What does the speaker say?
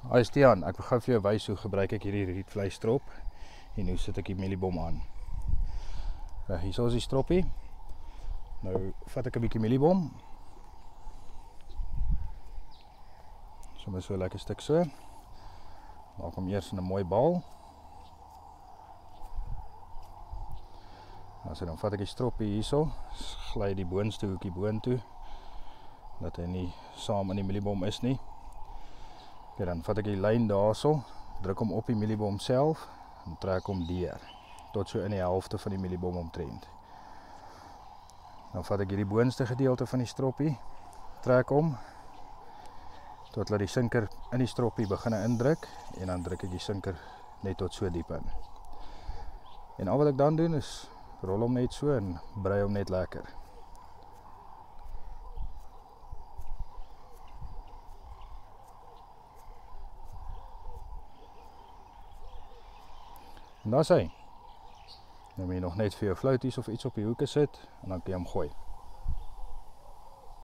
Hi Stian, ek wil gou vir jou wys hoe gebruik ek hierdie rietvleistrop en hoe sit ek die mieliebom aan. Hier is die stroppie. Nou vat ek 'n bietjie mieliebom. Sommer so 'n lekker stuk so. Maak hom eers in 'n mooi bal. So dan vat ek die stroppie hierso, gly die boonste hoekie boontoe, dat hy nie saam in die mieliebom is nie. Okay, dan vat ek die lyn daarso, druk hom op die mieliebom self en trek hom deur tot so in die helfte van die mieliebom omtrent. Dan vat ek hierdie boonste gedeelte van die stroppie, trek hom tot laat die sinker in die stroppie begin indruk en dan druk ek die sinker net tot so diep in. En al wat ek dan doen is rol hom net so en brei hom net lekker. En daar is hy. Nou moet jy nog net vir jou flouties of iets op die hoeke sit en dan kan jy hom gooi.